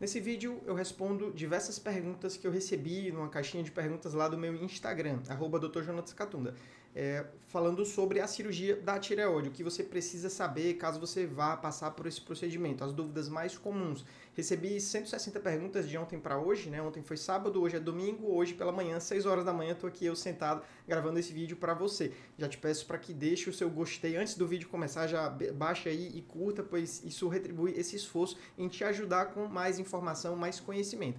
Nesse vídeo eu respondo diversas perguntas que eu recebi numa caixinha de perguntas lá do meu Instagram, @drjonatascatunda, falando sobre a cirurgia da tireoide, o que você precisa saber caso você vá passar por esse procedimento, as dúvidas mais comuns. Recebi 160 perguntas de ontem para hoje, né? Ontem foi sábado, hoje é domingo, hoje pela manhã, 6 horas da manhã, estou aqui eu sentado gravando esse vídeo para você. Já te peço para que deixe o seu gostei antes do vídeo começar, já baixa aí e curta, pois isso retribui esse esforço em te ajudar com mais informação, mais conhecimento.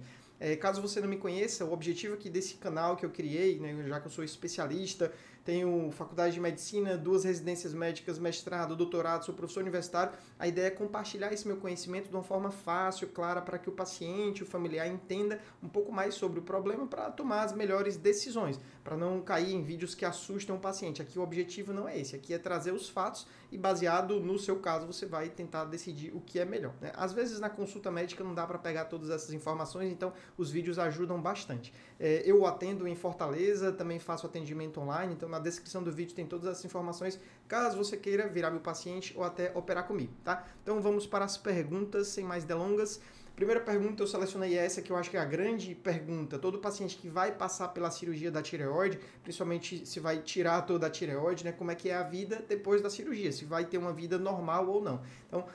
Caso você não me conheça, o objetivo aqui desse canal que eu criei, né, já que eu sou especialista, tenho faculdade de medicina, 2 residências médicas, mestrado, doutorado, sou professor universitário, a ideia é compartilhar esse meu conhecimento de uma forma fácil, clara, para que o paciente, o familiar entenda um pouco mais sobre o problema para tomar as melhores decisões, para não cair em vídeos que assustam o paciente. Aqui o objetivo não é esse, aqui é trazer os fatos e baseado no seu caso você vai tentar decidir o que é melhor, né? Às vezes na consulta médica não dá para pegar todas essas informações, então os vídeos ajudam bastante. Eu atendo em Fortaleza, também faço atendimento online, então na descrição do vídeo tem todas essas informações, caso você queira virar meu paciente ou até operar comigo, tá? Então vamos para as perguntas, sem mais delongas. Primeira pergunta, eu selecionei essa que eu acho que é a grande pergunta. Todo paciente que vai passar pela cirurgia da tireoide, principalmente se vai tirar toda a tireoide, né? Como é que é a vida depois da cirurgia? Se vai ter uma vida normal ou não. Então,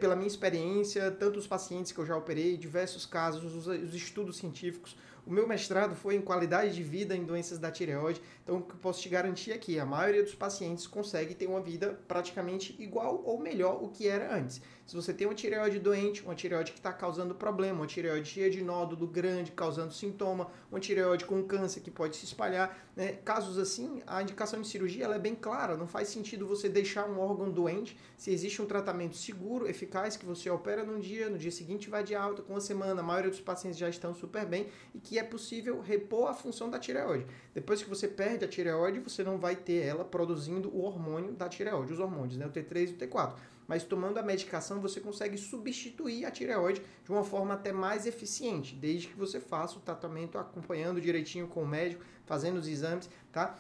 pela minha experiência, tanto os pacientes que eu já operei, diversos casos, os estudos científicos, o meu mestrado foi em qualidade de vida em doenças da tireoide, então o que eu posso te garantir é que a maioria dos pacientes consegue ter uma vida praticamente igual ou melhor o que era antes. Se você tem uma tireoide doente, uma tireoide que está causando problema, uma tireoide cheia de nódulo grande, causando sintoma, uma tireoide com câncer que pode se espalhar, né? Casos assim, a indicação de cirurgia ela é bem clara, não faz sentido você deixar um órgão doente se existe um tratamento seguro, eficaz, que você opera num dia, no dia seguinte vai de alta, com uma semana, a maioria dos pacientes já estão super bem e que é possível repor a função da tireoide. Depois que você perde a tireoide, você não vai ter ela produzindo o hormônio da tireoide, os hormônios, né? O T3 e o T4. Mas tomando a medicação, você consegue substituir a tireoide de uma forma até mais eficiente, desde que você faça o tratamento acompanhando direitinho com o médico, fazendo os exames, tá?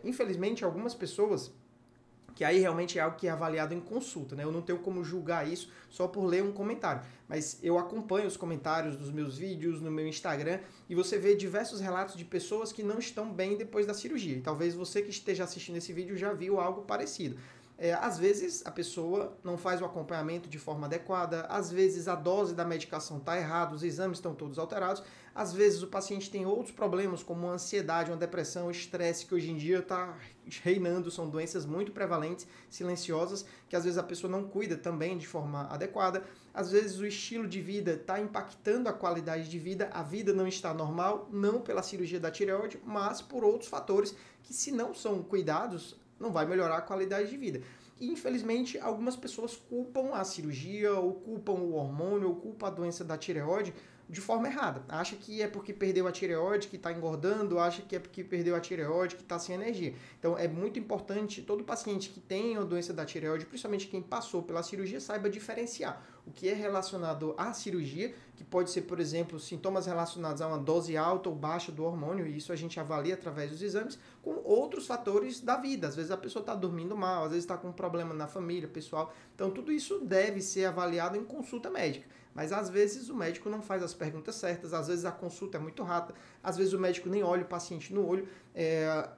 Infelizmente, algumas pessoas, que aí realmente é algo que é avaliado em consulta, né? Eu não tenho como julgar isso só por ler um comentário, mas eu acompanho os comentários dos meus vídeos no meu Instagram e você vê diversos relatos de pessoas que não estão bem depois da cirurgia. E talvez você que esteja assistindo esse vídeo já viu algo parecido. Às vezes a pessoa não faz o acompanhamento de forma adequada, às vezes a dose da medicação está errada, os exames estão todos alterados, às vezes o paciente tem outros problemas como uma ansiedade, uma depressão, estresse, que hoje em dia está reinando, são doenças muito prevalentes, silenciosas, que às vezes a pessoa não cuida também de forma adequada, às vezes o estilo de vida está impactando a qualidade de vida, a vida não está normal, não pela cirurgia da tireoide, mas por outros fatores que, se não são cuidados, não vai melhorar a qualidade de vida. E, infelizmente, algumas pessoas culpam a cirurgia, ou culpam o hormônio, ou culpam a doença da tireoide de forma errada. Acha que é porque perdeu a tireoide que está engordando, acha que é porque perdeu a tireoide que está sem energia. Então é muito importante todo paciente que tem a doença da tireoide, principalmente quem passou pela cirurgia, saiba diferenciar o que é relacionado à cirurgia, que pode ser, por exemplo, sintomas relacionados a uma dose alta ou baixa do hormônio, e isso a gente avalia através dos exames, com outros fatores da vida. Às vezes a pessoa está dormindo mal, às vezes está com um problema na família, pessoal. Então tudo isso deve ser avaliado em consulta médica. Mas às vezes o médico não faz as perguntas certas, às vezes a consulta é muito rápida, às vezes o médico nem olha o paciente no olho.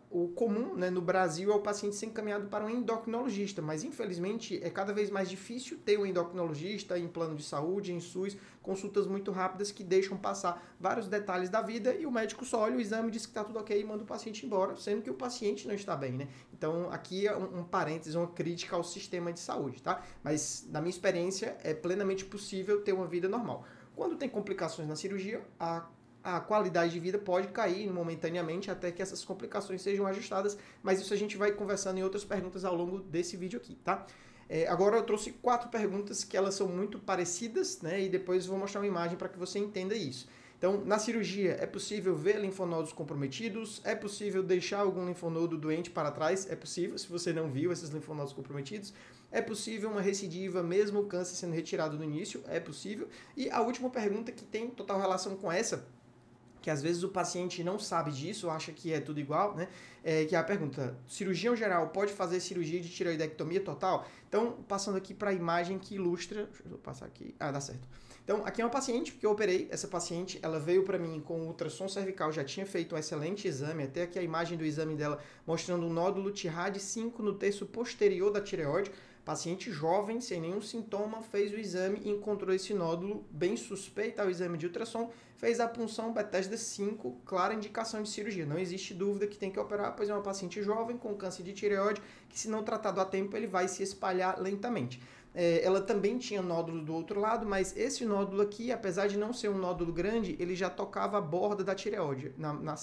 O comum, né, no Brasil é o paciente ser encaminhado para um endocrinologista, mas infelizmente é cada vez mais difícil ter um endocrinologista em plano de saúde, em SUS, consultas muito rápidas que deixam passar vários detalhes da vida e o médico só olha o exame, diz que está tudo ok e manda o paciente embora, sendo que o paciente não está bem, né? Então aqui é um parênteses, uma crítica ao sistema de saúde, tá? Mas na minha experiência é plenamente possível ter uma vida normal. Quando tem complicações na cirurgia, a qualidade de vida pode cair momentaneamente até que essas complicações sejam ajustadas, mas isso a gente vai conversando em outras perguntas ao longo desse vídeo aqui, tá? Agora eu trouxe 4 perguntas que elas são muito parecidas, né? E depois vou mostrar uma imagem para que você entenda isso. Então, na cirurgia, é possível ver linfonodos comprometidos? É possível deixar algum linfonodo doente para trás? É possível, se você não viu esses linfonodos comprometidos. É possível uma recidiva, mesmo o câncer sendo retirado no início? É possível. E a última pergunta, que tem total relação com essa, que às vezes o paciente não sabe disso, acha que é tudo igual, né? Que é a pergunta: cirurgião geral pode fazer cirurgia de tireoidectomia total? Então, passando aqui para a imagem que ilustra, deixa eu passar aqui, dá certo. Então, aqui é uma paciente que eu operei. Essa paciente, ela veio para mim com ultrassom cervical, já tinha feito um excelente exame, até aqui a imagem do exame dela mostrando um nódulo TIRAD 5 no terço posterior da tireoide. Paciente jovem, sem nenhum sintoma, fez o exame e encontrou esse nódulo bem suspeito ao exame de ultrassom, fez a punção Bethesda 5, clara indicação de cirurgia. Não existe dúvida que tem que operar, pois é uma paciente jovem com câncer de tireoide, que se não tratado a tempo, ele vai se espalhar lentamente. Ela também tinha nódulo do outro lado, mas esse nódulo aqui, apesar de não ser um nódulo grande, ele já tocava a borda da tireoide.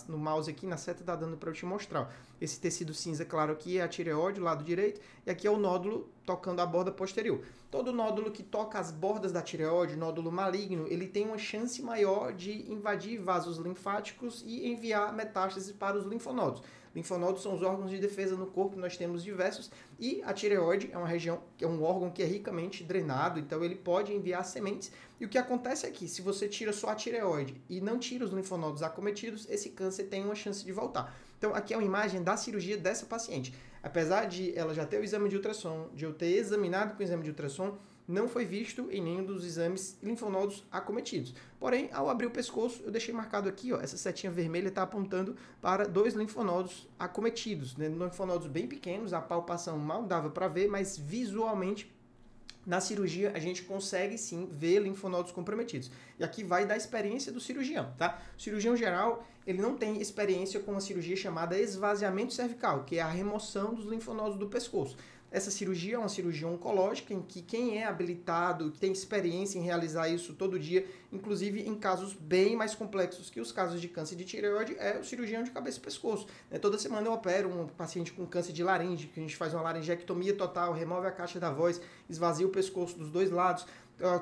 No mouse aqui, na seta tá dando para eu te mostrar. Esse tecido cinza claro aqui é a tireoide, o lado direito, e aqui é o nódulo tocando a borda posterior. Todo nódulo que toca as bordas da tireoide, nódulo maligno, ele tem uma chance maior de invadir vasos linfáticos e enviar metástases para os linfonodos. Linfonodos são os órgãos de defesa no corpo, nós temos diversos, e a tireoide é uma região, é um órgão que é ricamente drenado, então ele pode enviar sementes. E o que acontece é que, se você tira só a tireoide e não tira os linfonodos acometidos, esse câncer tem uma chance de voltar. Então, aqui é uma imagem da cirurgia dessa paciente. Apesar de ela já ter o exame de ultrassom, de eu ter examinado com o exame de ultrassom, não foi visto em nenhum dos exames linfonodos acometidos. Porém, ao abrir o pescoço, eu deixei marcado aqui, ó, essa setinha vermelha está apontando para 2 linfonodos acometidos, né? Linfonodos bem pequenos, a palpação mal dava para ver, mas visualmente na cirurgia a gente consegue sim ver linfonodos comprometidos. E aqui vai da experiência do cirurgião, tá? O cirurgião geral, ele não tem experiência com uma cirurgia chamada esvaziamento cervical, que é a remoção dos linfonodos do pescoço. Essa cirurgia é uma cirurgia oncológica em que quem é habilitado, que tem experiência em realizar isso todo dia, inclusive em casos bem mais complexos que os casos de câncer de tireoide, é o cirurgião de cabeça e pescoço. Toda semana eu opero um paciente com câncer de laringe, que a gente faz uma laringectomia total, remove a caixa da voz, esvazia o pescoço dos dois lados.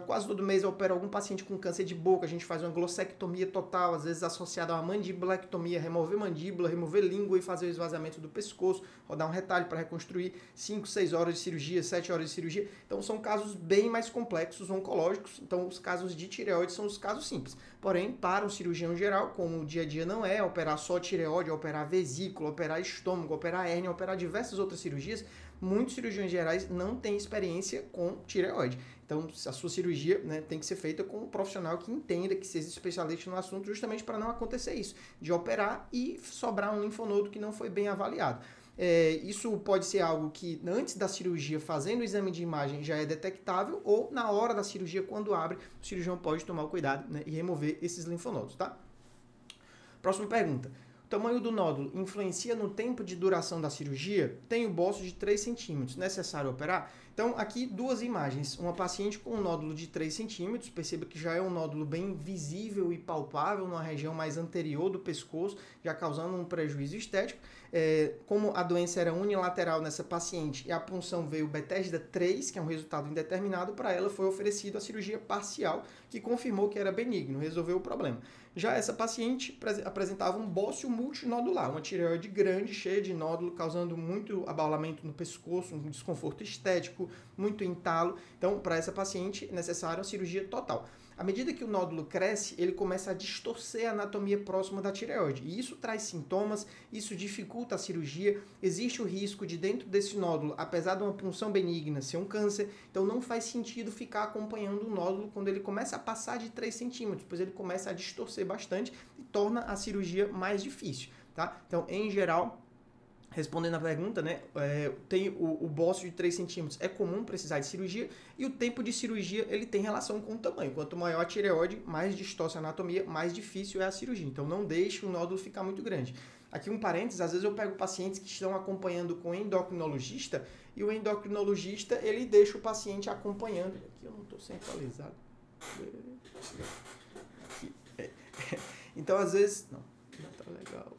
Quase todo mês eu opero algum paciente com câncer de boca, a gente faz uma glossectomia total, às vezes associada a uma mandibulectomia, remover mandíbula, remover língua e fazer o esvaziamento do pescoço, rodar um retalho para reconstruir, 5, 6 horas de cirurgia, 7 horas de cirurgia. Então são casos bem mais complexos, oncológicos. Então os casos de tireoide são os casos simples. Porém, para um cirurgião geral, como o dia a dia não é operar só tireoide, operar vesícula, operar estômago, operar hérnia, operar diversas outras cirurgias, muitos cirurgiões gerais não têm experiência com tireoide. Então, a sua cirurgia, né, tem que ser feita com um profissional que entenda, que seja especialista no assunto, justamente para não acontecer isso, de operar e sobrar um linfonodo que não foi bem avaliado. Isso pode ser algo que antes da cirurgia, fazendo o exame de imagem, já é detectável, ou na hora da cirurgia, quando abre, o cirurgião pode tomar o cuidado, né, e remover esses linfonodos, tá? Próxima pergunta. O tamanho do nódulo influencia no tempo de duração da cirurgia? Tenho bolso de 3 centímetros, necessário operar? Então, aqui duas imagens. Uma paciente com um nódulo de 3 centímetros, perceba que já é um nódulo bem visível e palpável na região mais anterior do pescoço, já causando um prejuízo estético. Como a doença era unilateral nessa paciente e a punção veio Bethesda 3, que é um resultado indeterminado, para ela foi oferecida a cirurgia parcial, que confirmou que era benigno, resolveu o problema. Já essa paciente apresentava um bócio multinodular, uma tireoide grande, cheia de nódulo, causando muito abaulamento no pescoço, um desconforto estético, muito entalo. Então, para essa paciente, é necessária uma cirurgia total. À medida que o nódulo cresce, ele começa a distorcer a anatomia próxima da tireoide. E isso traz sintomas, isso dificulta a cirurgia. Existe o risco de dentro desse nódulo, apesar de uma punção benigna, ser um câncer. Então não faz sentido ficar acompanhando o nódulo quando ele começa a passar de 3 centímetros, pois ele começa a distorcer bastante e torna a cirurgia mais difícil, tá? Então, em geral, respondendo a pergunta, né, tem o bócio de 3 centímetros, é comum precisar de cirurgia, e o tempo de cirurgia ele tem relação com o tamanho. Quanto maior a tireoide, mais distorce a anatomia, mais difícil é a cirurgia. Então não deixe o nódulo ficar muito grande. Aqui um parênteses, às vezes eu pego pacientes que estão acompanhando com endocrinologista, e o endocrinologista ele deixa o paciente acompanhando. Aqui eu não estou sem atualizado. Então às vezes... Não tá legal.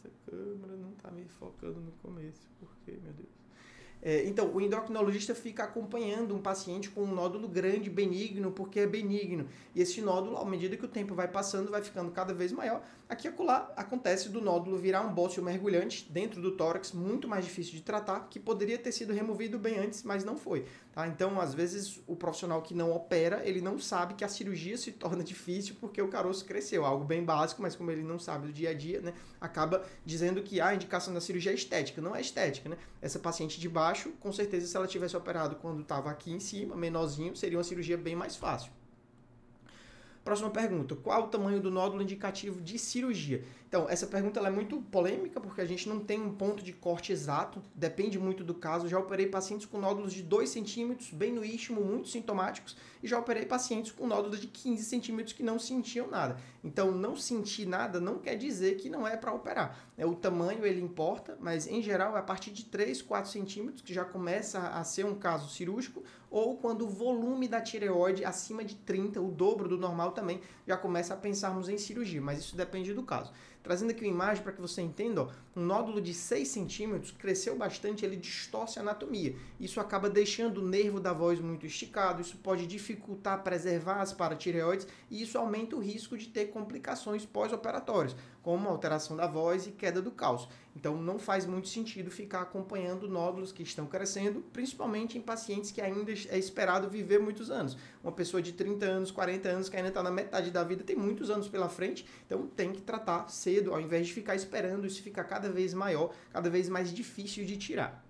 A câmera não está me focando no começo, porque, meu Deus. Então, o endocrinologista fica acompanhando um paciente com um nódulo grande, benigno, porque é benigno. E esse nódulo, à medida que o tempo vai passando, vai ficando cada vez maior. Aqui e acolá acontece do nódulo virar um bócio mergulhante dentro do tórax, muito mais difícil de tratar, que poderia ter sido removido bem antes, mas não foi. Tá? Então, às vezes, o profissional que não opera, ele não sabe que a cirurgia se torna difícil porque o caroço cresceu. Algo bem básico, mas como ele não sabe do dia a dia, né, acaba dizendo que a indicação da cirurgia é estética. Não é estética, né? Essa paciente de baixo, com certeza, se ela tivesse operado quando estava aqui em cima, menorzinho, seria uma cirurgia bem mais fácil. Próxima pergunta, qual o tamanho do nódulo indicativo de cirurgia? Então, essa pergunta ela é muito polêmica, porque a gente não tem um ponto de corte exato, depende muito do caso. Já operei pacientes com nódulos de 2 centímetros, bem no istmo, muito sintomáticos, e já operei pacientes com nódulos de 15 centímetros que não sentiam nada. Então, não sentir nada não quer dizer que não é para operar. O tamanho ele importa, mas em geral é a partir de 3, 4 centímetros que já começa a ser um caso cirúrgico, ou quando o volume da tireoide acima de 30, o dobro do normal também, já começa a pensarmos em cirurgia, mas isso depende do caso. Trazendo aqui uma imagem para que você entenda, ó, um nódulo de 6 centímetros cresceu bastante, ele distorce a anatomia. Isso acaba deixando o nervo da voz muito esticado, isso pode dificultar preservar as paratireoides e isso aumenta o risco de ter complicações pós-operatórias, como alteração da voz e queda do cálcio. Então não faz muito sentido ficar acompanhando nódulos que estão crescendo, principalmente em pacientes que ainda é esperado viver muitos anos. Uma pessoa de 30 anos, 40 anos, que ainda está na metade da vida, tem muitos anos pela frente, então tem que tratar cedo, ao invés de ficar esperando isso ficar cada vez maior, cada vez mais difícil de tirar.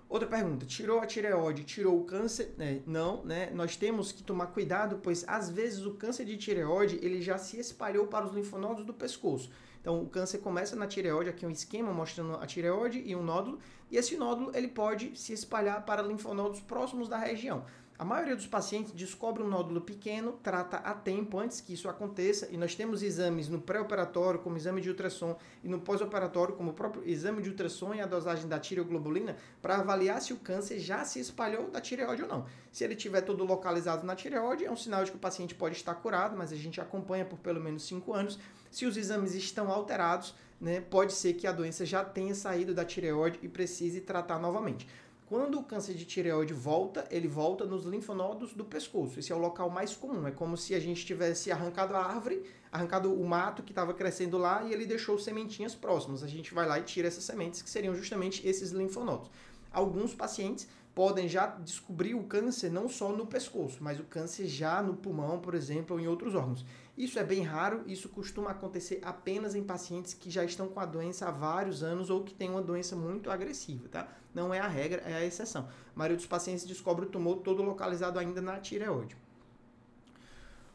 Outra pergunta, tirou a tireoide, tirou o câncer? Não, né? Nós temos que tomar cuidado, pois às vezes o câncer de tireoide ele já se espalhou para os linfonodos do pescoço. Então o câncer começa na tireoide, aqui é um esquema mostrando a tireoide e um nódulo, e esse nódulo ele pode se espalhar para linfonodos próximos da região. A maioria dos pacientes descobre um nódulo pequeno, trata a tempo antes que isso aconteça, e nós temos exames no pré-operatório, como exame de ultrassom, e no pós-operatório, como o próprio exame de ultrassom e a dosagem da tireoglobulina, para avaliar se o câncer já se espalhou da tireoide ou não. Se ele estiver todo localizado na tireoide, é um sinal de que o paciente pode estar curado, mas a gente acompanha por pelo menos 5 anos. Se os exames estão alterados, né, pode ser que a doença já tenha saído da tireoide e precise tratar novamente. Quando o câncer de tireoide volta, ele volta nos linfonodos do pescoço. Esse é o local mais comum. É como se a gente tivesse arrancado a árvore, arrancado o mato que estava crescendo lá e ele deixou sementinhas próximas. A gente vai lá e tira essas sementes, que seriam justamente esses linfonodos. Alguns pacientes podem já descobrir o câncer não só no pescoço, mas o câncer já no pulmão, por exemplo, ou em outros órgãos. Isso é bem raro, isso costuma acontecer apenas em pacientes que já estão com a doença há vários anos ou que têm uma doença muito agressiva, tá? Não é a regra, é a exceção. A maioria dos pacientes descobre o tumor todo localizado ainda na tireoide.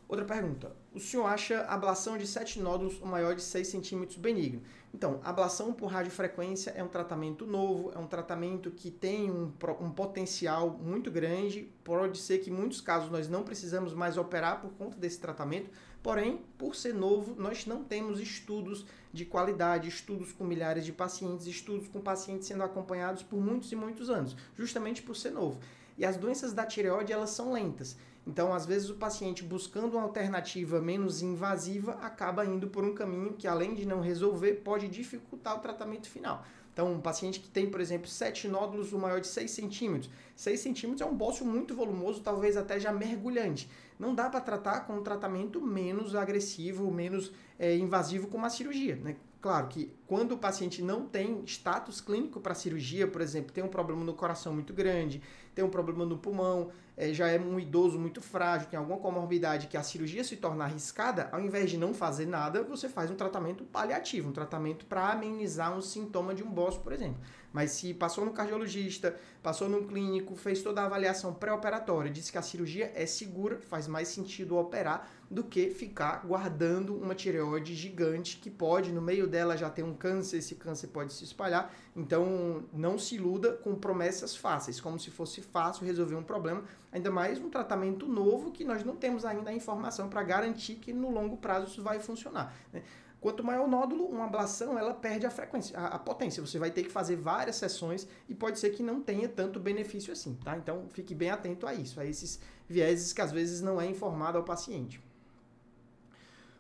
Outra pergunta. O senhor acha a ablação de 7 nódulos ou maior de 6 centímetros benigno? Então, a ablação por radiofrequência é um tratamento novo, é um tratamento que tem um potencial muito grande. Pode ser que em muitos casos nós não precisamos mais operar por conta desse tratamento, porém, por ser novo, nós não temos estudos de qualidade, estudos com milhares de pacientes, estudos com pacientes sendo acompanhados por muitos e muitos anos, justamente por ser novo. E as doenças da tireoide, elas são lentas. Então, às vezes, o paciente buscando uma alternativa menos invasiva acaba indo por um caminho que, além de não resolver, pode dificultar o tratamento final. Então, um paciente que tem, por exemplo, 7 nódulos, o maior de 6 centímetros. 6 centímetros é um bócio muito volumoso, talvez até já mergulhante. Não dá para tratar com um tratamento menos agressivo, menos invasivo como a cirurgia, né? Claro que quando o paciente não tem status clínico para cirurgia, por exemplo, tem um problema no coração muito grande, tem um problema no pulmão, já é um idoso muito frágil, tem alguma comorbidade que a cirurgia se torna arriscada, ao invés de não fazer nada, você faz um tratamento paliativo, um tratamento para amenizar um sintoma de um bócio, por exemplo. Mas se passou no cardiologista, passou num clínico, fez toda a avaliação pré-operatória, disse que a cirurgia é segura, faz mais sentido operar do que ficar guardando uma tireoide gigante que pode, no meio dela já ter um câncer, esse câncer pode se espalhar. Então, não se iluda com promessas fáceis, como se fosse fácil resolver um problema, ainda mais um tratamento novo que nós não temos ainda a informação para garantir que no longo prazo isso vai funcionar, né? Quanto maior o nódulo, uma ablação, ela perde a frequência, a potência. Você vai ter que fazer várias sessões e pode ser que não tenha tanto benefício assim, tá? Então, fique bem atento a isso, a esses vieses que às vezes não é informado ao paciente.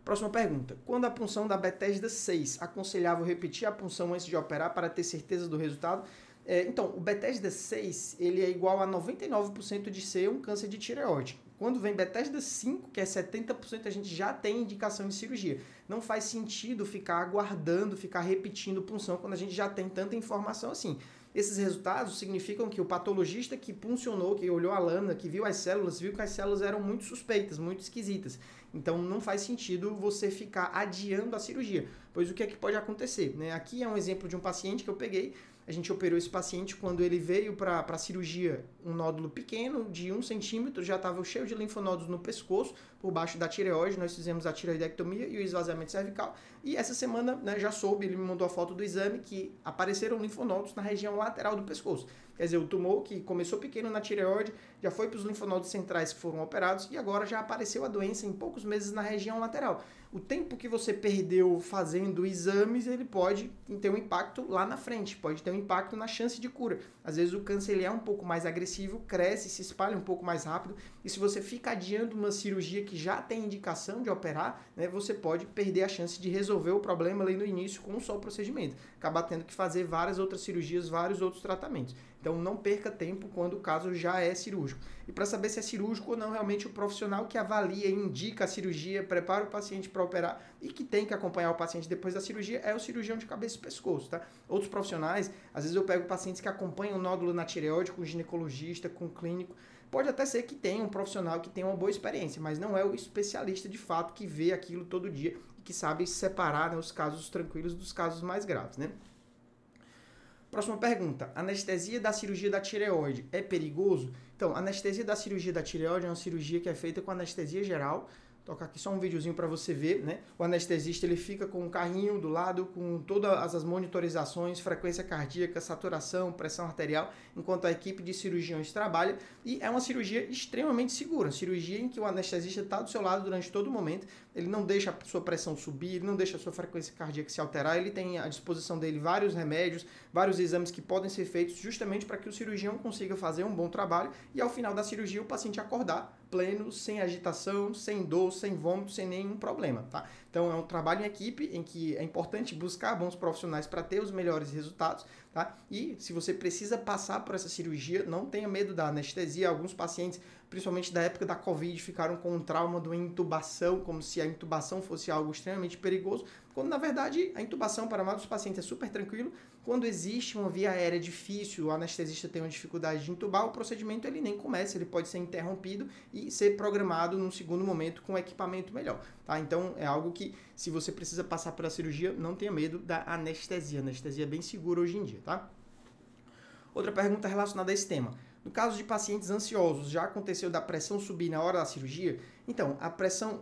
Próxima pergunta. Quando a punção da Bethesda 6, aconselhável repetir a punção antes de operar para ter certeza do resultado? Então, o Bethesda 6, ele é igual a 99% de ser um câncer de tireoide. Quando vem Bethesda 5, que é 70%, a gente já tem indicação de cirurgia. Não faz sentido ficar aguardando, ficar repetindo punção quando a gente já tem tanta informação assim. Esses resultados significam que o patologista que puncionou, que olhou a lâmina, que viu as células, viu que as células eram muito suspeitas, muito esquisitas. Então não faz sentido você ficar adiando a cirurgia, pois o que é que pode acontecer, né? Aqui é um exemplo de um paciente que eu peguei, A gente operou esse paciente quando ele veio para a cirurgia, um nódulo pequeno, de 1 centímetro, já estava cheio de linfonodos no pescoço, por baixo da tireoide, nós fizemos a tireoidectomia e o esvaziamento cervical. E essa semana, né, já soube, ele me mandou a foto do exame, que apareceram linfonodos na região lateral do pescoço. Quer dizer, o tumor que começou pequeno na tireoide, já foi para os linfonodos centrais que foram operados e agora já apareceu a doença em poucos meses na região lateral. O tempo que você perdeu fazendo exames, ele pode ter um impacto lá na frente, pode ter um impacto na chance de cura. Às vezes o câncer ele é um pouco mais agressivo, cresce, se espalha um pouco mais rápido, e se você fica adiando uma cirurgia que já tem indicação de operar, né, você pode perder a chance de resolver o problema ali no início com um só procedimento. Acabar tendo que fazer várias outras cirurgias, vários outros tratamentos. Então não perca tempo quando o caso já é cirúrgico. E para saber se é cirúrgico ou não, realmente o profissional que avalia, indica a cirurgia, prepara o paciente para operar e que tem que acompanhar o paciente depois da cirurgia é o cirurgião de cabeça e pescoço, tá? Outros profissionais, às vezes eu pego pacientes que acompanham o nódulo na tireoide com ginecologista, com clínico. Pode até ser que tenha um profissional que tenha uma boa experiência, mas não é o especialista de fato que vê aquilo todo dia e que sabe separar, né, os casos tranquilos dos casos mais graves, né? Próxima pergunta. Anestesia da cirurgia da tireoide é perigoso? Então, anestesia da cirurgia da tireoide é uma cirurgia que é feita com anestesia geral. Vou tocar aqui só um videozinho para você ver, né? O anestesista ele fica com um carrinho do lado com todas as monitorizações, frequência cardíaca, saturação, pressão arterial, enquanto a equipe de cirurgiões trabalha. E é uma cirurgia extremamente segura, cirurgia em que o anestesista está do seu lado durante todo o momento. Ele não deixa a sua pressão subir, ele não deixa a sua frequência cardíaca se alterar, ele tem à disposição dele vários remédios, vários exames que podem ser feitos justamente para que o cirurgião consiga fazer um bom trabalho e ao final da cirurgia o paciente acordar pleno, sem agitação, sem dor, sem vômito, sem nenhum problema, tá? Então é um trabalho em equipe em que é importante buscar bons profissionais para ter os melhores resultados, tá? E se você precisa passar por essa cirurgia, não tenha medo da anestesia. Alguns pacientes, principalmente da época da Covid, ficaram com um trauma de uma intubação, como se a intubação fosse algo extremamente perigoso, quando na verdade a intubação para a maioria dos pacientes é super tranquilo. Quando existe uma via aérea difícil, o anestesista tem uma dificuldade de intubar, o procedimento ele nem começa, ele pode ser interrompido e ser programado num segundo momento com equipamento melhor, tá? Então é algo que, se você precisa passar pela cirurgia, não tenha medo da anestesia. A anestesia é bem segura hoje em dia, tá? Outra pergunta relacionada a esse tema. No caso de pacientes ansiosos, já aconteceu da pressão subir na hora da cirurgia? Então,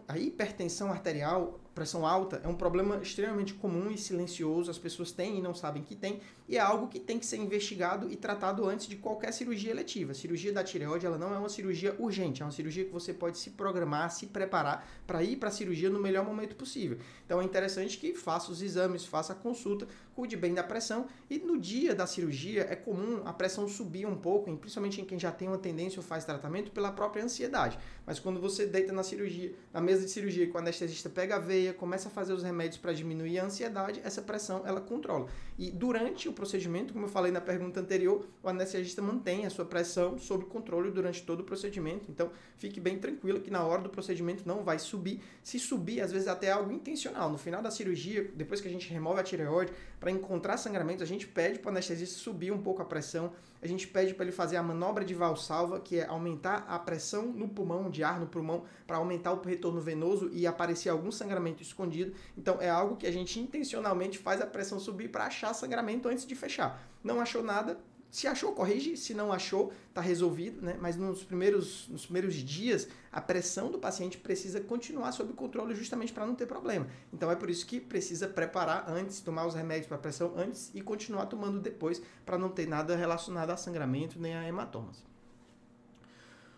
a hipertensão arterial, pressão alta, é um problema extremamente comum e silencioso, as pessoas têm e não sabem que tem, e é algo que tem que ser investigado e tratado antes de qualquer cirurgia eletiva. A cirurgia da tireoide, ela não é uma cirurgia urgente, é uma cirurgia que você pode se programar, se preparar para ir para a cirurgia no melhor momento possível. Então é interessante que faça os exames, faça a consulta, cuide bem da pressão, e no dia da cirurgia é comum a pressão subir um pouco, principalmente em quem já tem uma tendência ou faz tratamento, pela própria ansiedade. Mas quando você deita na cirurgia, na mesa de cirurgia, que o anestesista pega a veia, começa a fazer os remédios para diminuir a ansiedade, essa pressão ela controla. E durante o procedimento, como eu falei na pergunta anterior, o anestesista mantém a sua pressão sob controle durante todo o procedimento. Então, fique bem tranquilo que na hora do procedimento não vai subir. Se subir, às vezes até é algo intencional. No final da cirurgia, depois que a gente remove a tireoide, para encontrar sangramento, a gente pede para o anestesista subir um pouco a pressão. A gente pede para ele fazer a manobra de valsalva, que é aumentar a pressão no pulmão, de ar no pulmão, para aumentar o retorno venoso e aparecer algum sangramento escondido. Então é algo que a gente intencionalmente faz a pressão subir para achar sangramento antes de fechar. Não achou nada, se achou, corrige, se não achou, está resolvido, né? Mas nos primeiros dias, a pressão do paciente precisa continuar sob controle justamente para não ter problema. Então é por isso que precisa preparar antes, tomar os remédios para pressão antes e continuar tomando depois, para não ter nada relacionado a sangramento nem a hematomas.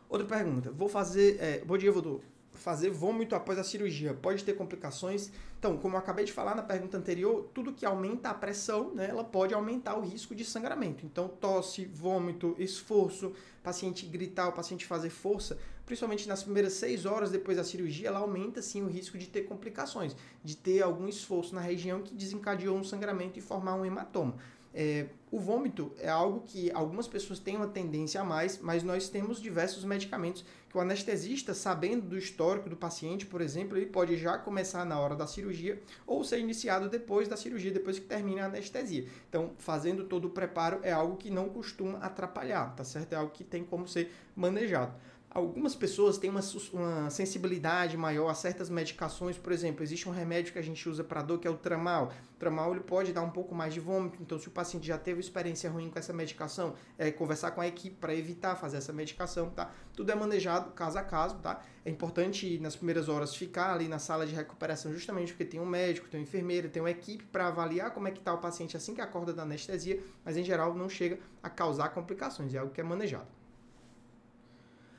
Outra pergunta, vou fazer vômito após a cirurgia, pode ter complicações? Então, como eu acabei de falar na pergunta anterior, tudo que aumenta a pressão, né, ela pode aumentar o risco de sangramento. Então, tosse, vômito, esforço, paciente gritar, o paciente fazer força, principalmente nas primeiras 6 horas depois da cirurgia, ela aumenta sim o risco de ter complicações, de ter algum esforço na região que desencadeou um sangramento e formar um hematoma. O vômito é algo que algumas pessoas têm uma tendência a mais, mas nós temos diversos medicamentos que o anestesista, sabendo do histórico do paciente, por exemplo, ele pode já começar na hora da cirurgia ou ser iniciado depois da cirurgia, depois que termina a anestesia. Então, fazendo todo o preparo é algo que não costuma atrapalhar, tá certo? É algo que tem como ser manejado. Algumas pessoas têm uma sensibilidade maior a certas medicações, por exemplo, existe um remédio que a gente usa para dor que é o Tramal. O Tramal ele pode dar um pouco mais de vômito, então se o paciente já teve experiência ruim com essa medicação, conversar com a equipe para evitar fazer essa medicação, tá? Tudo é manejado caso a caso, tá? É importante nas primeiras horas ficar ali na sala de recuperação justamente porque tem um médico, tem um enfermeiro, tem uma equipe para avaliar como é que está o paciente assim que acorda da anestesia, mas em geral não chega a causar complicações, é algo que é manejado.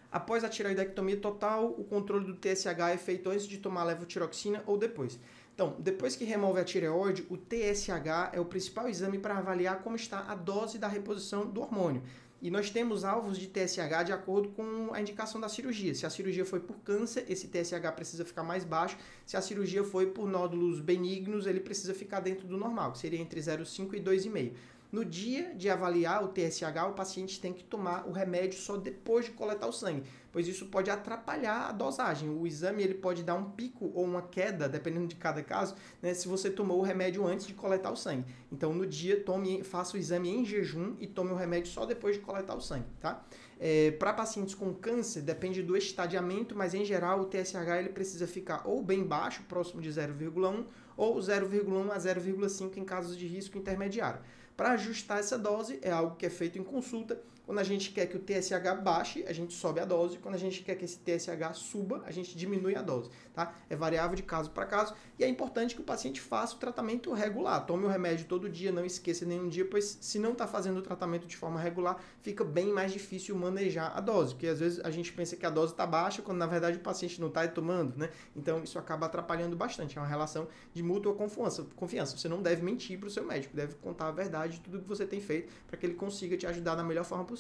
Após a tireoidectomia total, o controle do TSH é feito antes de tomar levotiroxina ou depois. Então, depois que remove a tireoide, o TSH é o principal exame para avaliar como está a dose da reposição do hormônio. E nós temos alvos de TSH de acordo com a indicação da cirurgia. Se a cirurgia foi por câncer, esse TSH precisa ficar mais baixo. Se a cirurgia foi por nódulos benignos, ele precisa ficar dentro do normal, que seria entre 0,5 e 2,5. No dia de avaliar o TSH, o paciente tem que tomar o remédio só depois de coletar o sangue, pois isso pode atrapalhar a dosagem. O exame ele pode dar um pico ou uma queda, dependendo de cada caso, né, se você tomou o remédio antes de coletar o sangue. Então, no dia, faça o exame em jejum e tome o remédio só depois de coletar o sangue, tá? Para pacientes com câncer, depende do estadiamento, mas em geral o TSH ele precisa ficar ou bem baixo, próximo de 0,1, ou 0,1 a 0,5 em casos de risco intermediário. Para ajustar essa dose, é algo que é feito em consulta. Quando a gente quer que o TSH baixe, a gente sobe a dose. Quando a gente quer que esse TSH suba, a gente diminui a dose. Tá? É variável de caso para caso e é importante que o paciente faça o tratamento regular. Tome o remédio todo dia, não esqueça nenhum dia, pois se não está fazendo o tratamento de forma regular, fica bem mais difícil manejar a dose, porque às vezes a gente pensa que a dose está baixa, quando na verdade o paciente não está tomando, né? Então isso acaba atrapalhando bastante. É uma relação de mútua confiança. Você não deve mentir para o seu médico, deve contar a verdade de tudo que você tem feito para que ele consiga te ajudar da melhor forma possível.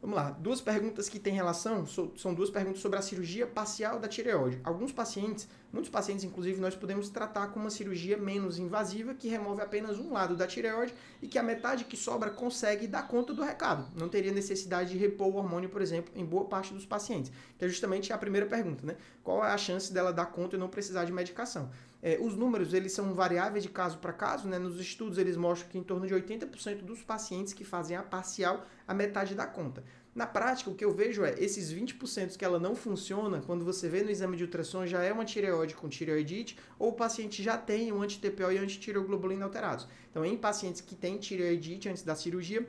Vamos lá, duas perguntas que têm relação, são duas perguntas sobre a cirurgia parcial da tireoide. Muitos pacientes inclusive, nós podemos tratar com uma cirurgia menos invasiva que remove apenas um lado da tireoide e que a metade que sobra consegue dar conta do recado. Não teria necessidade de repor o hormônio, por exemplo, em boa parte dos pacientes, que é justamente a primeira pergunta, né? Qual é a chance dela dar conta e não precisar de medicação? Os números eles são variáveis de caso para caso, né? Nos estudos eles mostram que em torno de 80% dos pacientes que fazem a parcial, a metade dá conta. Na prática, o que eu vejo é esses 20% que ela não funciona, quando você vê no exame de ultrassom, já é uma tireoide com tireoidite, ou o paciente já tem um anti-TPO e antitireoglobulina alterados. Então, em pacientes que têm tireoidite antes da cirurgia,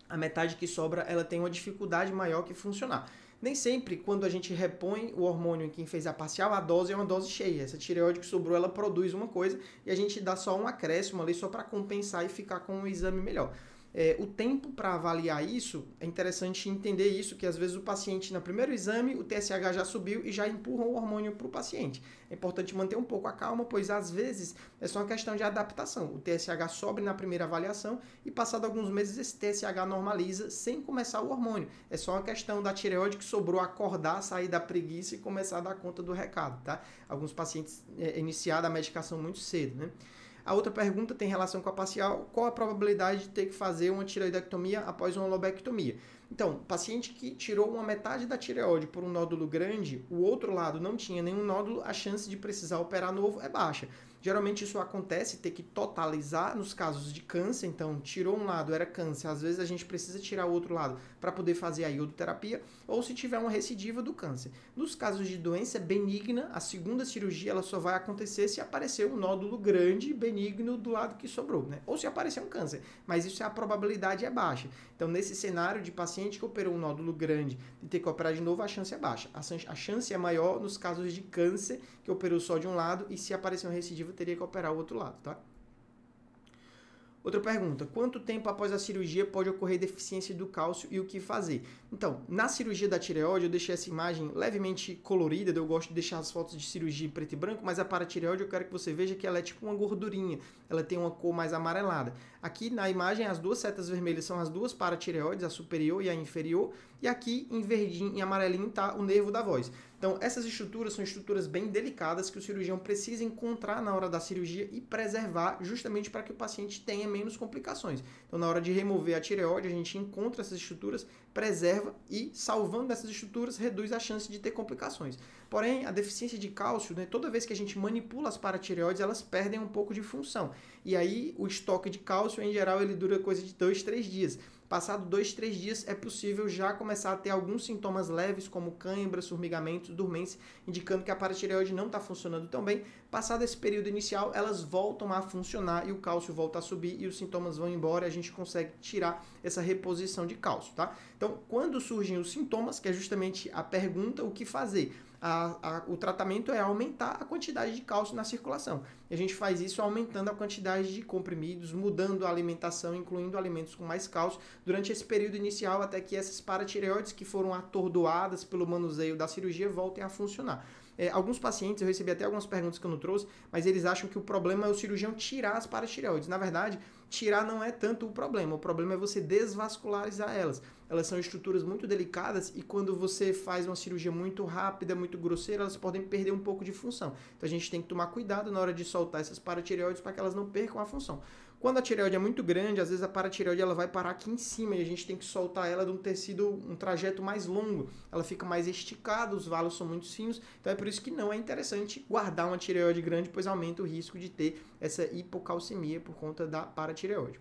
a metade que sobra ela tem uma dificuldade maior que funcionar. Nem sempre, quando a gente repõe o hormônio em quem fez a parcial, a dose é uma dose cheia. Essa tireoide que sobrou, ela produz uma coisa e a gente dá só um acréscimo ali só para compensar e ficar com um exame melhor. O tempo para avaliar isso, é interessante entender isso, que às vezes o paciente, no primeiro exame, o TSH já subiu e já empurra o hormônio para o paciente. É importante manter um pouco a calma, pois às vezes é só uma questão de adaptação. O TSH sobe na primeira avaliação e passado alguns meses esse TSH normaliza sem começar o hormônio. É só uma questão da tireoide que sobrou acordar, sair da preguiça e começar a dar conta do recado, tá? Alguns pacientes iniciaram a medicação muito cedo, né? A outra pergunta tem relação com a parcial. Qual a probabilidade de ter que fazer uma tireoidectomia após uma lobectomia? Então, paciente que tirou uma metade da tireoide por um nódulo grande, o outro lado não tinha nenhum nódulo, a chance de precisar operar novo é baixa. Geralmente isso acontece, ter que totalizar nos casos de câncer, então tirou um lado, era câncer, às vezes a gente precisa tirar o outro lado para poder fazer a iodoterapia, ou se tiver uma recidiva do câncer. Nos casos de doença benigna, a segunda cirurgia ela só vai acontecer se aparecer um nódulo grande benigno do lado que sobrou, né? Ou se aparecer um câncer, mas isso a probabilidade é baixa. Então nesse cenário de paciente que operou um nódulo grande e ter que operar de novo, a chance é baixa. A chance é maior nos casos de câncer, que operou só de um lado, e se aparecer uma recidiva, teria que operar o outro lado, tá? Outra pergunta, quanto tempo após a cirurgia pode ocorrer deficiência do cálcio e o que fazer? Então, na cirurgia da tireoide, eu deixei essa imagem levemente colorida, eu gosto de deixar as fotos de cirurgia em preto e branco, mas a paratireoide eu quero que você veja que ela é tipo uma gordurinha, ela tem uma cor mais amarelada. Aqui na imagem, as duas setas vermelhas são as duas paratireoides, a superior e a inferior, e aqui em verdinho e amarelinho está o nervo da voz. Então, essas estruturas são estruturas bem delicadas que o cirurgião precisa encontrar na hora da cirurgia e preservar justamente para que o paciente tenha menos complicações. Então, na hora de remover a tireoide, a gente encontra essas estruturas, preserva e, salvando essas estruturas, reduz a chance de ter complicações. Porém, a deficiência de cálcio, né, toda vez que a gente manipula as paratireoides, elas perdem um pouco de função. E aí, o estoque de cálcio, em geral, ele dura coisa de 2, 3 dias. Passado 2, 3 dias é possível já começar a ter alguns sintomas leves, como cãibras, formigamentos, dormência, indicando que a paratireoide não está funcionando tão bem. Passado esse período inicial, elas voltam a funcionar e o cálcio volta a subir e os sintomas vão embora e a gente consegue tirar essa reposição de cálcio, tá? Então, quando surgem os sintomas, que é justamente a pergunta, o que fazer? O tratamento é aumentar a quantidade de cálcio na circulação. E a gente faz isso aumentando a quantidade de comprimidos, mudando a alimentação, incluindo alimentos com mais cálcio, durante esse período inicial, até que essas paratireoides que foram atordoadas pelo manuseio da cirurgia voltem a funcionar. Alguns pacientes, eu recebi até algumas perguntas que eu não trouxe, mas eles acham que o problema é o cirurgião tirar as paratireoides. Na verdade, tirar não é tanto o problema é você desvascularizar elas. Elas são estruturas muito delicadas e quando você faz uma cirurgia muito rápida, muito grosseira, elas podem perder um pouco de função. Então a gente tem que tomar cuidado na hora de soltar essas paratireoides para que elas não percam a função. Quando a tireoide é muito grande, às vezes a paratireoide ela vai parar aqui em cima e a gente tem que soltar ela de um tecido, um trajeto mais longo. Ela fica mais esticada, os valos são muito finos, então é por isso que não é interessante guardar uma tireoide grande, pois aumenta o risco de ter essa hipocalcemia por conta da paratireoide.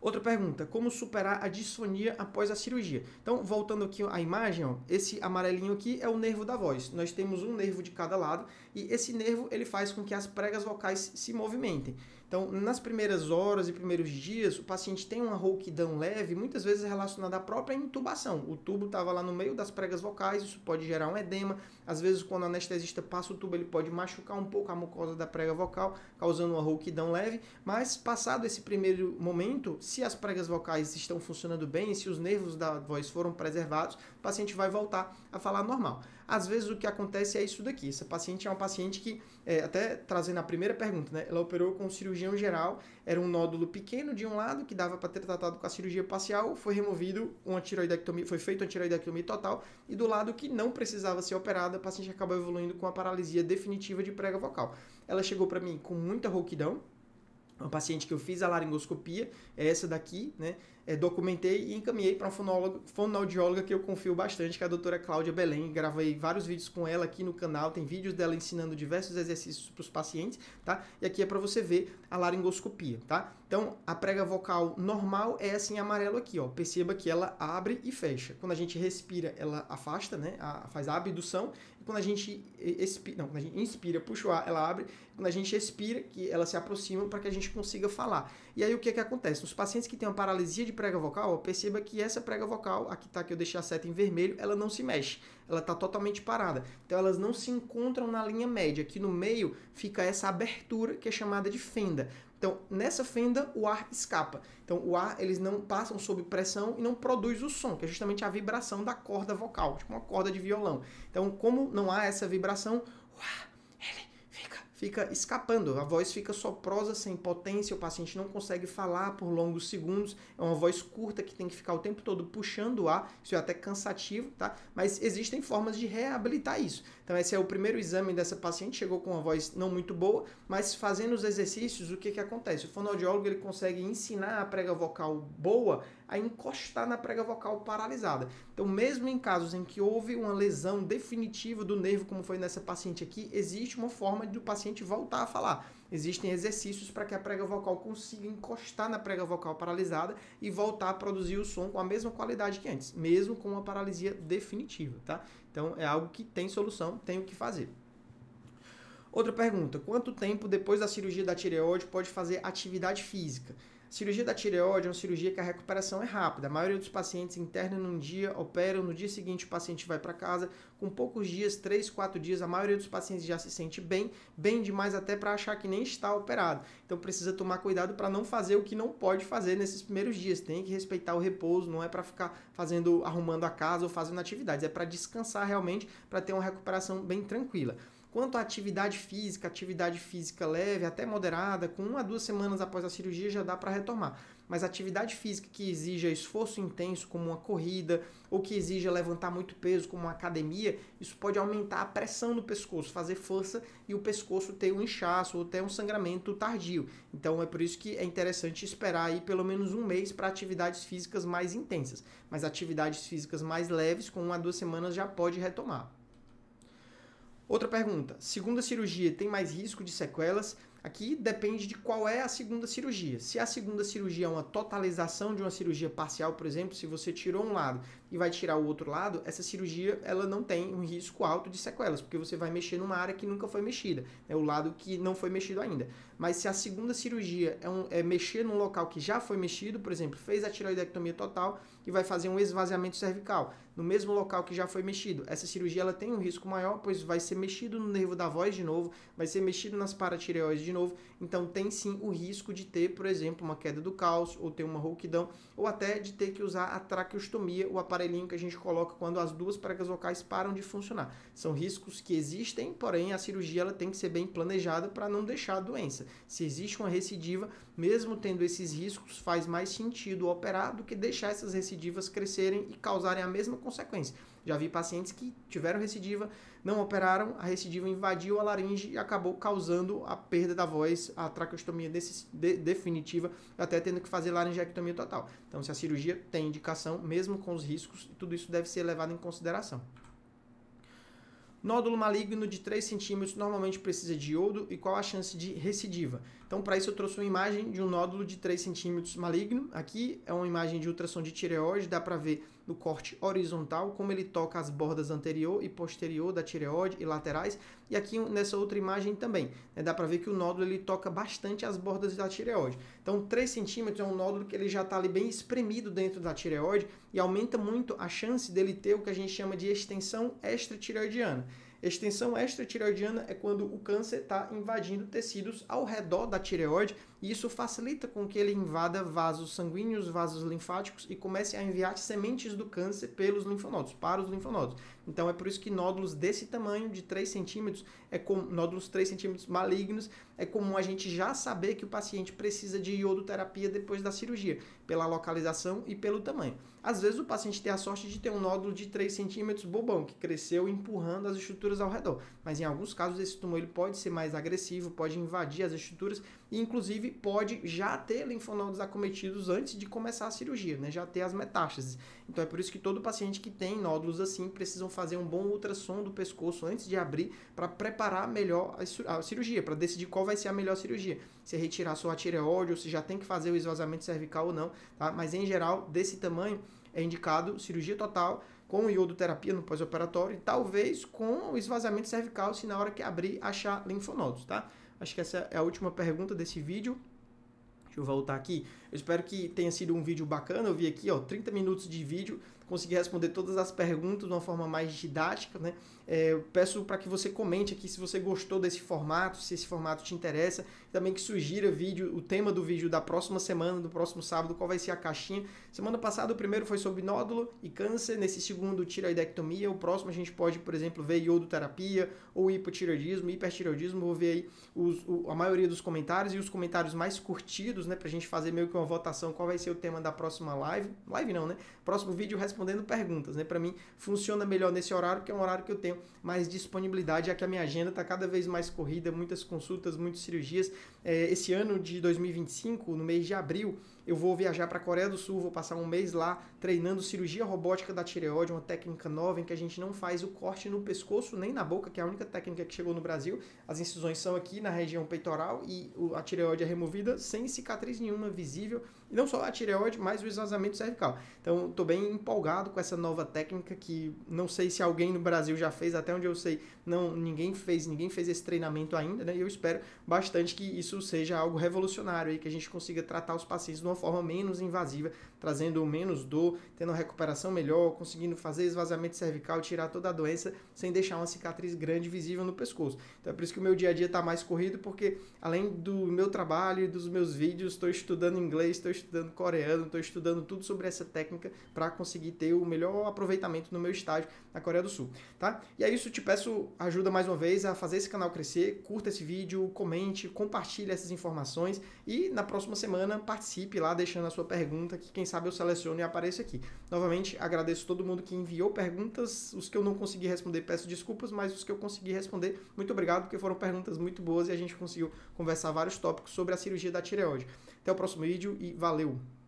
Outra pergunta, como superar a disfonia após a cirurgia? Então, voltando aqui à imagem, ó, esse amarelinho aqui é o nervo da voz. Nós temos um nervo de cada lado e esse nervo ele faz com que as pregas vocais se movimentem. Então, nas primeiras horas e primeiros dias, o paciente tem uma rouquidão leve, muitas vezes relacionada à própria intubação. O tubo estava lá no meio das pregas vocais, isso pode gerar um edema. Às vezes, quando o anestesista passa o tubo, ele pode machucar um pouco a mucosa da prega vocal, causando uma rouquidão leve. Mas, passado esse primeiro momento, se as pregas vocais estão funcionando bem, se os nervos da voz foram preservados, o paciente vai voltar a falar normal. Às vezes o que acontece é isso daqui. Essa paciente é uma paciente que, até trazendo a primeira pergunta, né? Ela operou com um cirurgião geral, era um nódulo pequeno de um lado que dava para ter tratado com a cirurgia parcial, foi removido uma tireoidectomia, foi feita uma tireoidectomia total e do lado que não precisava ser operada, a paciente acabou evoluindo com a paralisia definitiva de prega vocal. Ela chegou para mim com muita rouquidão. Uma paciente que eu fiz a laringoscopia, é essa daqui, né? Documentei e encaminhei para uma fonoaudióloga que eu confio bastante, que é a doutora Cláudia Belém. Gravei vários vídeos com ela aqui no canal, tem vídeos dela ensinando diversos exercícios para os pacientes, tá? E aqui é para você ver a laringoscopia, tá? Então, a prega vocal normal é assim amarelo aqui, ó. Perceba que ela abre e fecha. Quando a gente respira, ela afasta, né? Faz a abdução. E quando a gente quando a gente inspira, puxa o ar, ela abre. Quando a gente expira, que ela se aproxima para que a gente consiga falar. E aí o que acontece? Nos pacientes que têm uma paralisia de prega vocal, perceba que essa prega vocal, aqui tá que eu deixei a seta em vermelho, ela não se mexe. Ela está totalmente parada. Então elas não se encontram na linha média. Aqui no meio fica essa abertura que é chamada de fenda. Então, nessa fenda, o ar escapa. Então, o ar, eles não passam sob pressão e não produz o som, que é justamente a vibração da corda vocal, tipo uma corda de violão. Então, como não há essa vibração, o ar, ele fica escapando. A voz fica soprosa, sem potência, o paciente não consegue falar por longos segundos. É uma voz curta que tem que ficar o tempo todo puxando o ar. Isso é até cansativo, tá? Mas existem formas de reabilitar isso. Então, esse é o primeiro exame dessa paciente. Chegou com uma voz não muito boa, mas fazendo os exercícios, o que acontece? O fonoaudiólogo ele consegue ensinar a prega vocal boa a encostar na prega vocal paralisada. Então, mesmo em casos em que houve uma lesão definitiva do nervo, como foi nessa paciente aqui, existe uma forma do paciente voltar a falar. Existem exercícios para que a prega vocal consiga encostar na prega vocal paralisada e voltar a produzir o som com a mesma qualidade que antes, mesmo com uma paralisia definitiva, tá? Então, é algo que tem solução, tem o que fazer. Outra pergunta, quanto tempo depois da cirurgia da tireoide pode fazer atividade física? A cirurgia da tireoide é uma cirurgia que a recuperação é rápida. A maioria dos pacientes internam num dia, operam, no dia seguinte o paciente vai para casa. Com poucos dias, 3, 4 dias, a maioria dos pacientes já se sente bem, bem demais até para achar que nem está operado. Então precisa tomar cuidado para não fazer o que não pode fazer nesses primeiros dias. Tem que respeitar o repouso, não é para ficar arrumando a casa ou fazendo atividades. É para descansar realmente, para ter uma recuperação bem tranquila. Quanto à atividade física leve, até moderada, com 1 a 2 semanas após a cirurgia já dá para retomar. Mas atividade física que exija esforço intenso, como uma corrida, ou que exija levantar muito peso, como uma academia, isso pode aumentar a pressão no pescoço, fazer força e o pescoço ter um inchaço ou ter um sangramento tardio. Então é por isso que é interessante esperar aí pelo menos 1 mês para atividades físicas mais intensas. Mas atividades físicas mais leves, com 1 a 2 semanas já pode retomar. Outra pergunta, segunda cirurgia tem mais risco de sequelas? Aqui depende de qual é a segunda cirurgia. Se a segunda cirurgia é uma totalização de uma cirurgia parcial, por exemplo, se você tirou um lado e vai tirar o outro lado, essa cirurgia ela não tem um risco alto de sequelas, porque você vai mexer numa área que nunca foi mexida, é o lado que não foi mexido ainda. Mas se a segunda cirurgia é mexer num local que já foi mexido, por exemplo, fez a tireoidectomia total e vai fazer um esvaziamento cervical no mesmo local que já foi mexido, essa cirurgia ela tem um risco maior, pois vai ser mexido no nervo da voz de novo, vai ser mexido nas paratireoides de novo, então tem sim o risco de ter, por exemplo, uma queda do cálcio, ou ter uma rouquidão, ou até de ter que usar a traqueostomia, o aparelhinho que a gente coloca quando as duas pregas vocais param de funcionar. São riscos que existem, porém a cirurgia ela tem que ser bem planejada para não deixar a doença. Se existe uma recidiva, mesmo tendo esses riscos, faz mais sentido operar do que deixar essas recidivas crescerem e causarem a mesma consequência. Já vi pacientes que tiveram recidiva, não operaram, a recidiva invadiu a laringe e acabou causando a perda da voz, a traqueostomia definitiva, até tendo que fazer laringectomia total. Então, se a cirurgia tem indicação, mesmo com os riscos, tudo isso deve ser levado em consideração. Nódulo maligno de 3 centímetros normalmente precisa de iodo e qual a chance de recidiva? Então, para isso eu trouxe uma imagem de um nódulo de 3 centímetros maligno. Aqui é uma imagem de ultrassom de tireoide, dá para ver no corte horizontal como ele toca as bordas anterior e posterior da tireoide e laterais. E aqui nessa outra imagem também, né, dá para ver que o nódulo ele toca bastante as bordas da tireoide. Então, 3 centímetros é um nódulo que ele já está ali bem espremido dentro da tireoide e aumenta muito a chance dele ter o que a gente chama de extensão extratireoidiana. Extensão extratireoidiana é quando o câncer está invadindo tecidos ao redor da tireoide e isso facilita com que ele invada vasos sanguíneos, vasos linfáticos e comece a enviar sementes do câncer pelos linfonodos, para os linfonodos. Então é por isso que nódulos desse tamanho, de 3 centímetros, nódulos 3 centímetros malignos, é comum a gente já saber que o paciente precisa de iodoterapia depois da cirurgia, pela localização e pelo tamanho. Às vezes o paciente tem a sorte de ter um nódulo de 3 centímetros bobão, que cresceu empurrando as estruturas ao redor. Mas em alguns casos esse tumor ele pode ser mais agressivo, pode invadir as estruturas e inclusive pode já ter linfonodos acometidos antes de começar a cirurgia, né? Já ter as metástases. Então é por isso que todo paciente que tem nódulos assim precisam fazer um bom ultrassom do pescoço antes de abrir para preparar melhor a cirurgia, para decidir qual vai ser a melhor cirurgia. Se é retirar só a tireoide ou se já tem que fazer o esvaziamento cervical ou não, tá? Mas em geral, desse tamanho, é indicado cirurgia total com iodoterapia no pós-operatório e talvez com o esvaziamento cervical se na hora que abrir achar linfonodos, tá? Acho que essa é a última pergunta desse vídeo. Deixa eu voltar aqui. Eu espero que tenha sido um vídeo bacana. Eu vi aqui, ó, 30 minutos de vídeo. Consegui responder todas as perguntas de uma forma mais didática, né? Eu peço para que você comente aqui se você gostou desse formato, se esse formato te interessa. Também que sugira o tema do vídeo da próxima semana, do próximo sábado, qual vai ser a caixinha. Semana passada o primeiro foi sobre nódulo e câncer, nesse segundo tireoidectomia. O próximo a gente pode, por exemplo, ver iodoterapia ou hipotireoidismo, hipertireoidismo. Vou ver aí a maioria dos comentários e os comentários mais curtidos, né? Pra gente fazer meio que uma votação qual vai ser o tema da próxima live. Live não, né? Próximo vídeo respondendo perguntas, né? Para mim funciona melhor nesse horário, que é um horário que eu tenho mais disponibilidade, já que a minha agenda está cada vez mais corrida, muitas consultas, muitas cirurgias. Esse ano de 2025, no mês de abril, eu vou viajar para a Coreia do Sul, vou passar um mês lá treinando cirurgia robótica da tireoide, uma técnica nova em que a gente não faz o corte no pescoço nem na boca, que é a única técnica que chegou no Brasil. As incisões são aqui na região peitoral e a tireoide é removida sem cicatriz nenhuma visível. E não só a tireoide, mas o esvaziamento cervical. Então, estou bem empolgado com essa nova técnica que não sei se alguém no Brasil já fez, até onde eu sei, ninguém fez esse treinamento ainda, né? E eu espero bastante que isso seja algo revolucionário aí, que a gente consiga tratar os pacientes de uma forma menos invasiva, trazendo menos dor, tendo uma recuperação melhor, conseguindo fazer esvaziamento cervical, tirar toda a doença sem deixar uma cicatriz grande visível no pescoço. Então é por isso que o meu dia a dia está mais corrido, porque além do meu trabalho e dos meus vídeos, estou estudando inglês, estou estudando coreano, estou estudando tudo sobre essa técnica para conseguir ter o melhor aproveitamento no meu estágio na Coreia do Sul, tá? E é isso, te peço ajuda mais uma vez a fazer esse canal crescer, curta esse vídeo, comente, compartilhe essas informações e na próxima semana participe lá deixando a sua pergunta, que quem sabe eu seleciono e apareço aqui. Novamente, agradeço todo mundo que enviou perguntas, os que eu não consegui responder peço desculpas, mas os que eu consegui responder, muito obrigado, porque foram perguntas muito boas e a gente conseguiu conversar vários tópicos sobre a cirurgia da tireoide. Até o próximo vídeo e valeu!